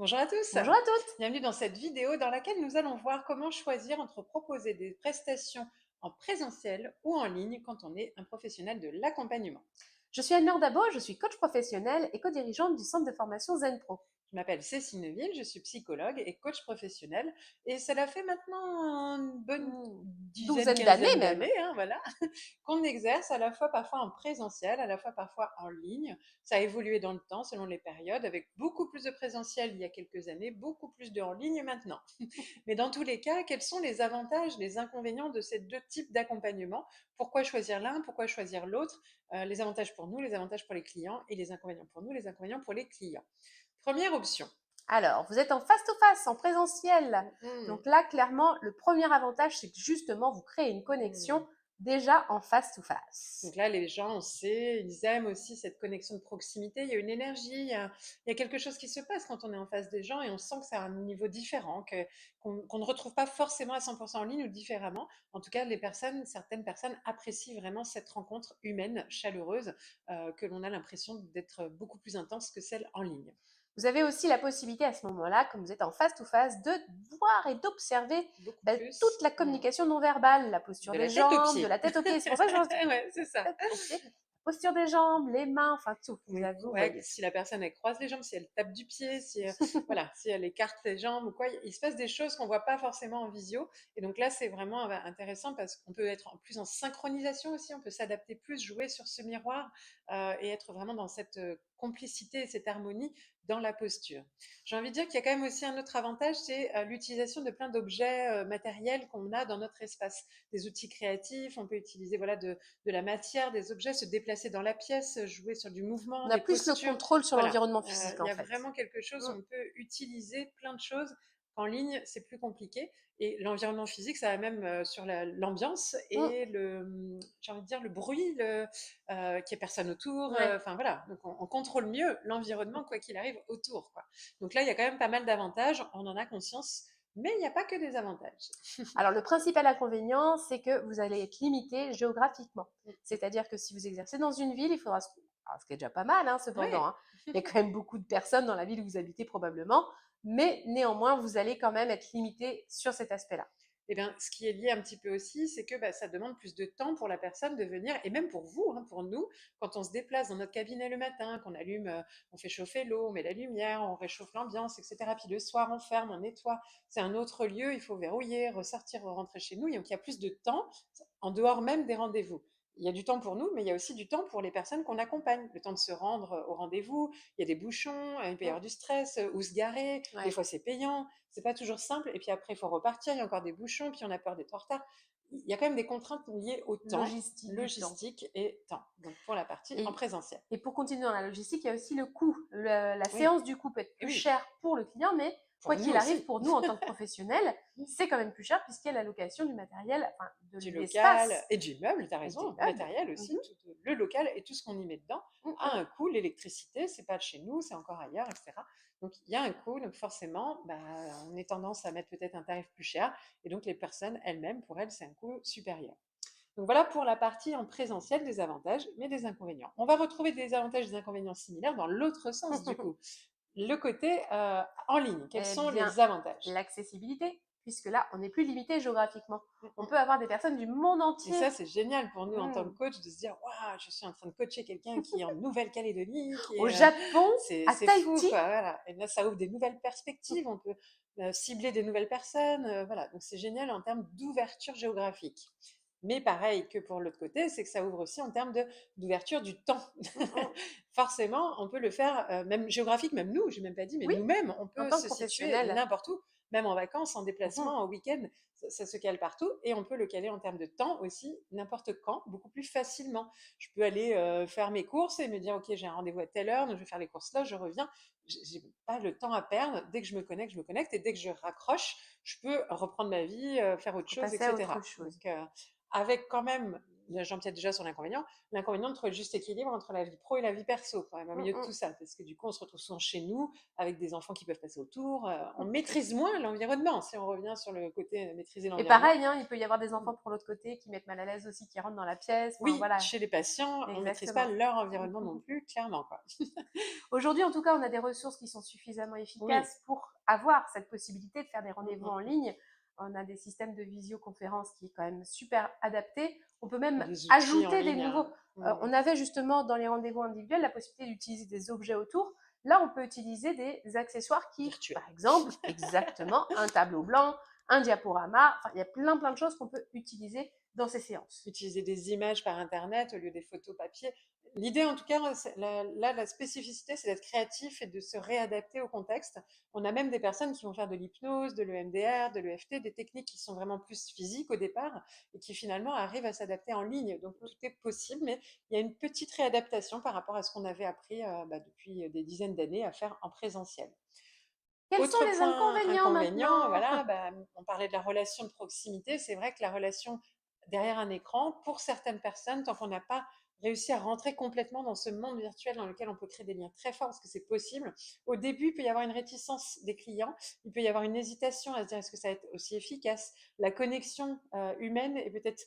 Bonjour à tous, Bonjour à toutes. bienvenue dans cette vidéo dans laquelle nous allons voir comment choisir entre proposer des prestations en présentiel ou en ligne quand on est un professionnel de l'accompagnement. Je suis Anne-Laure Dabo, je suis coach professionnel et co-dirigeante du centre de formation Zen Pro. Je m'appelle Cécile Neuville, je suis psychologue et coach professionnel et cela fait maintenant une bonne dizaine, Douzaine d'années quinzaine même. d'années, voilà, qu'on exerce à la fois parfois en présentiel, à la fois parfois en ligne. Ça a évolué dans le temps selon les périodes, avec beaucoup plus de présentiel il y a quelques années, beaucoup plus de en ligne maintenant. Mais dans tous les cas, quels sont les avantages, les inconvénients de ces deux types d'accompagnement? Pourquoi choisir l'un? Pourquoi choisir l'autre? Les avantages pour nous, les avantages pour les clients et les inconvénients pour nous, les inconvénients pour les clients. Première option. Alors, vous êtes en face-to-face, en présentiel. Mhm. Donc là, clairement, le premier avantage, c'est que justement, vous créez une connexion Mhm. déjà en face-to-face. Donc là, les gens, on sait, ils aiment aussi cette connexion de proximité. Il y a une énergie, il y a quelque chose qui se passe quand on est en face des gens et on sent que c'est un niveau différent, qu'on ne retrouve pas forcément à 100% en ligne ou différemment. En tout cas, certaines personnes apprécient vraiment cette rencontre humaine, chaleureuse, que l'on a l'impression d'être beaucoup plus intense que celle en ligne. Vous avez aussi la possibilité à ce moment-là, comme vous êtes en face-to-face, de voir et d'observer Beaucoup toute plus. la communication non verbale, la posture De des la tête aux jambes, de pieds. la tête aux pieds. C'est pour ça que je pense Ouais, c'est ça. tête aux pieds, la posture des jambes, les mains, enfin tout. Oui, Vous ouais, voyez tout. si la personne elle croise les jambes, si elle tape du pied, si voilà, si elle écarte les jambes ou quoi, il se passe des choses qu'on voit pas forcément en visio. Et donc là, c'est vraiment intéressant parce qu'on peut être en plus en synchronisation aussi, on peut s'adapter plus, jouer sur ce miroir et être vraiment dans cette complicité et cette harmonie dans la posture. J'ai envie de dire qu'il y a quand même aussi un autre avantage, c'est l'utilisation de plein d'objets matériels qu'on a dans notre espace, des outils créatifs. On peut utiliser voilà de la matière, des objets, se déplacer dans la pièce, jouer sur du mouvement, On a des plus le postures. contrôle sur Voilà, l'environnement physique il en y a fait. vraiment quelque chose où Mm. on peut utiliser plein de choses. En ligne, c'est plus compliqué. Et l'environnement physique, ça va même sur l'ambiance Mm. et j'ai envie de dire, le bruit, qu'il n'y ait personne autour. Ouais. Enfin voilà, donc on contrôle mieux l'environnement, quoi qu'il arrive, autour. Quoi. Donc là, il y a quand même pas mal d'avantages, on en a conscience, mais il n'y a pas que des avantages. Alors, le principal inconvénient, c'est que vous allez être limité géographiquement. C'est-à-dire que si vous exercez dans une ville, il faudra, alors, ce qui est déjà pas mal, hein, cependant, Ouais. hein, il y a quand même beaucoup de personnes dans la ville où vous habitez probablement, mais néanmoins, vous allez quand même être limité sur cet aspect-là. Eh bien, ce qui est lié un petit peu aussi, c'est que ça demande plus de temps pour la personne de venir, et même pour vous, hein, pour nous, quand on se déplace dans notre cabinet le matin, qu'on allume, on fait chauffer l'eau, on met la lumière, on réchauffe l'ambiance, etc. Puis le soir, on ferme, on nettoie. C'est un autre lieu, il faut verrouiller, ressortir, rentrer chez nous. Donc il y a plus de temps en dehors même des rendez-vous. Il y a du temps pour nous, mais il y a aussi du temps pour les personnes qu'on accompagne. Le temps de se rendre au rendez-vous, il y a des bouchons, il peut y Mm. avoir du stress, où se garer, des Ouais. fois c'est payant, c'est pas toujours simple. Et puis après, il faut repartir, il y a encore des bouchons, puis on a peur d'être en retard. Il y a quand même des contraintes liées au temps, Logistique du temps. logistique et temps. Donc pour la partie en Et, présentiel. et pour continuer dans la logistique, il y a aussi le coût. La Oui, séance du coup peut être et plus oui, chère pour le client, mais pour quoi nous qu'il arrive, aussi. pour nous en tant que professionnels, c'est quand même plus cher puisqu'il y a la location du matériel, enfin de Du local l'espace et du meuble, tu as et des raison, meubles. matériel aussi, Mhm. tout, le local et tout ce qu'on y met dedans Mm, a un coût. L'électricité, c'est pas de chez nous, c'est encore ailleurs, etc. Donc il y a un coût, donc forcément, on est tendance à mettre peut-être un tarif plus cher, et donc les personnes elles-mêmes, pour elles, c'est un coût supérieur. Donc voilà pour la partie en présentiel des avantages, mais des inconvénients. On va retrouver des avantages et des inconvénients similaires dans l'autre sens du mm. coup. Le côté en ligne, quels Eh sont bien, les avantages? l'accessibilité, puisque là, on n'est plus limité géographiquement. Mm, On mm. peut avoir des personnes du monde Et entier. ça, c'est génial pour nous en tant Mm. que coach de se dire, waouh, je suis en train de coacher quelqu'un qui est en Nouvelle-Calédonie, Au Japon, à c'est fou, Tahiti. quoi. Voilà. Et là, ça ouvre des nouvelles perspectives. On peut cibler des nouvelles personnes. Voilà. Donc, c'est génial en termes d'ouverture géographique. Mais pareil que pour l'autre côté, c'est que ça ouvre aussi en termes d'ouverture du temps. Mm, mm. Forcément, on peut le faire, même géographique, même nous, je n'ai même pas dit, mais Oui, nous-mêmes, on en peut tant que se situer professionnel. n'importe où, même en vacances, en Mhm. déplacement, en week-end, ça se cale partout, et on peut le caler en termes de temps aussi, n'importe quand, beaucoup plus facilement. Je peux aller faire mes courses et me dire, ok, j'ai un rendez-vous à telle heure, donc je vais faire les courses là, je reviens. J'ai pas le temps à perdre. Dès que je me connecte, et dès que je raccroche, je peux reprendre ma vie, faire autre chose, Passer à autre etc. chose. Donc, avec quand même j'empiète déjà sur l'inconvénient, de trouver le juste équilibre entre la vie pro et la vie perso, quand même, au milieu de tout ça. Parce que du coup, on se retrouve souvent chez nous, avec des enfants qui peuvent passer autour. On maîtrise moins l'environnement, si on revient sur le côté maîtriser Et l'environnement. pareil, hein, il peut y avoir des enfants pour l'autre côté qui mettent mal à l'aise aussi, qui rentrent dans la pièce. Enfin, Oui, voilà, chez les patients, on ne maîtrise pas exactement. leur environnement non plus, clairement, quoi. Aujourd'hui, en tout cas, on a des ressources qui sont suffisamment Oui. efficaces pour avoir cette possibilité de faire des Mm, rendez-vous mm, en ligne. On a des systèmes de visioconférence qui est quand même super adaptés. On peut même des outils en ajouter des ligne. nouveaux. Mm. On avait justement dans les rendez-vous individuels la possibilité d'utiliser des objets autour. Là, on peut utiliser des accessoires qui, Virtuel. par exemple, exactement, un tableau blanc, un diaporama. Enfin, il y a plein de choses qu'on peut utiliser dans ces séances. Utiliser des images par Internet au lieu des photos papier. L'idée, en tout cas, la spécificité, c'est d'être créatif et de se réadapter au contexte. On a même des personnes qui vont faire de l'hypnose, de l'EMDR, de l'EFT, des techniques qui sont vraiment plus physiques au départ et qui finalement arrivent à s'adapter en ligne. Donc tout est possible, mais il y a une petite réadaptation par rapport à ce qu'on avait appris depuis des dizaines d'années à faire en présentiel. Quels sont Autre les point inconvénients inconvénient, maintenant? voilà, on parlait de la relation de proximité. C'est vrai que la relation derrière un écran, pour certaines personnes, tant qu'on n'a pas réussi à rentrer complètement dans ce monde virtuel dans lequel on peut créer des liens très forts, parce que c'est possible. Au début, il peut y avoir une réticence des clients, il peut y avoir une hésitation à se dire est-ce que ça va être aussi efficace. La connexion humaine est peut-être,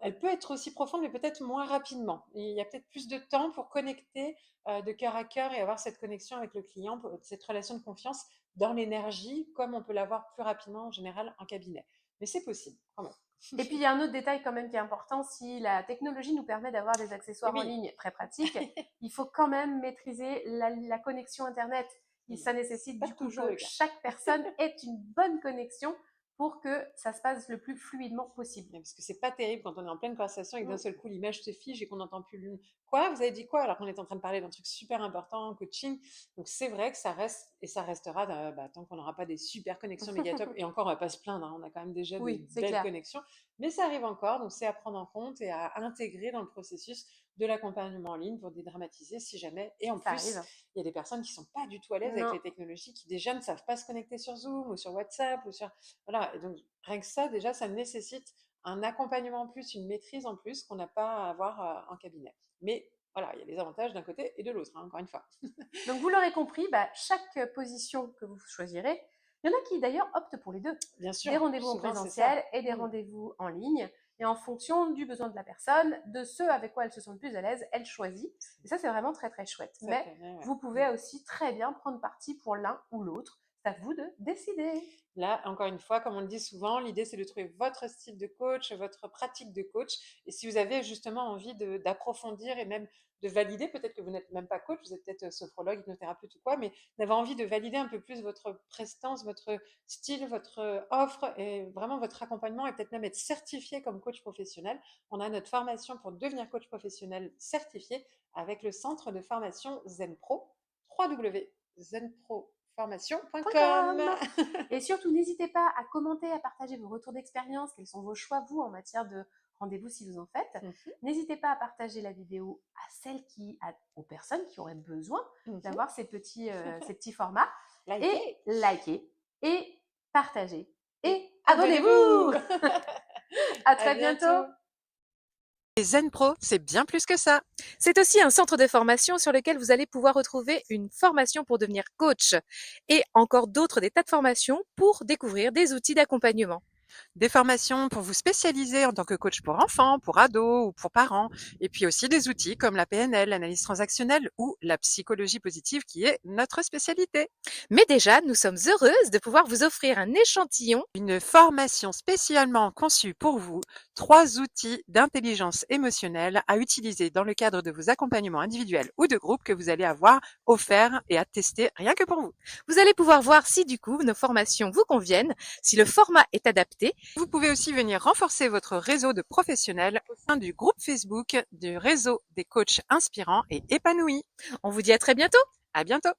elle peut être aussi profonde, mais peut-être moins rapidement. Il y a peut-être plus de temps pour connecter de cœur à cœur et avoir cette connexion avec le client, cette relation de confiance dans l'énergie, comme on peut l'avoir plus rapidement en général en cabinet. Mais c'est possible quand même. Et puis, il y a un autre détail quand même qui est important. Si la technologie nous permet d'avoir des accessoires en Oui, ligne très pratiques, il faut quand même maîtriser la connexion Internet. Et ça nécessite pas du coup toujours que le cas. chaque personne ait une bonne connexion pour que ça se passe le plus fluidement possible. Parce que c'est pas terrible quand on est en pleine conversation et que d'un seul coup l'image se fige et qu'on n'entend plus le quoi, vous avez dit quoi alors qu'on est en train de parler d'un truc super important en coaching. Donc c'est vrai que ça reste et ça restera tant qu'on n'aura pas des super connexions méga top et encore on va pas se plaindre, hein, on a quand même déjà des Oui, c'est belles clair. connexions, mais ça arrive encore donc c'est à prendre en compte et à intégrer dans le processus de l'accompagnement en ligne pour dédramatiser si jamais. Et en Ça plus, arrive. il y a des personnes qui sont pas du tout à l'aise avec Non. les technologies, qui déjà ne savent pas se connecter sur Zoom ou sur WhatsApp ou sur voilà. Et donc rien que ça déjà ça nécessite un accompagnement en plus, une maîtrise en plus qu'on n'a pas à avoir en cabinet. Mais voilà, il y a les avantages d'un côté et de l'autre, hein, encore une fois. Donc, vous l'aurez compris, chaque position que vous choisirez, il y en a qui d'ailleurs optent pour les deux. Bien Des sûr, rendez-vous en souvent c'est ça. présentiel et des rendez-vous en ligne. Et en fonction du besoin de la personne, de ceux avec quoi elle se sent le plus à l'aise, elle choisit. Et ça, c'est vraiment très, très chouette. Ça Mais permet, ouais. vous pouvez aussi très bien prendre parti pour l'un ou l'autre. C'est à vous de décider. Là, encore une fois, comme on le dit souvent, l'idée c'est de trouver votre style de coach, votre pratique de coach. Et si vous avez justement envie d'approfondir et même de valider, peut-être que vous n'êtes même pas coach, vous êtes peut-être sophrologue, hypnothérapeute ou quoi, mais d'avoir envie de valider un peu plus votre prestance, votre style, votre offre et vraiment votre accompagnement et peut-être même être certifié comme coach professionnel, on a notre formation pour devenir coach professionnel certifié avec le centre de formation ZenPro, www.zenproformation.com. Et surtout, n'hésitez pas à commenter, à partager vos retours d'expérience, quels sont vos choix, vous, en matière de rendez-vous si vous en faites. N'hésitez pas à partager la vidéo aux personnes qui auraient besoin d'avoir ces petits formats. Et likez, et partagez, et abonnez-vous. À très bientôt. Et ZenPro, c'est bien plus que ça. C'est aussi un centre de formation sur lequel vous allez pouvoir retrouver une formation pour devenir coach et encore d'autres des tas de formations pour découvrir des outils d'accompagnement. Des formations pour vous spécialiser en tant que coach pour enfants, pour ados ou pour parents. Et puis aussi des outils comme la PNL, l'analyse transactionnelle ou la psychologie positive qui est notre spécialité. Mais déjà, nous sommes heureuses de pouvoir vous offrir un échantillon. Une formation spécialement conçue pour vous, 3 outils d'intelligence émotionnelle à utiliser dans le cadre de vos accompagnements individuels ou de groupe que vous allez avoir offerts et à tester rien que pour vous. Vous allez pouvoir voir si du coup nos formations vous conviennent, si le format est adapté. Vous pouvez aussi venir renforcer votre réseau de professionnels au sein du groupe Facebook du réseau des coachs inspirants et épanouis. On vous dit à très bientôt. À bientôt.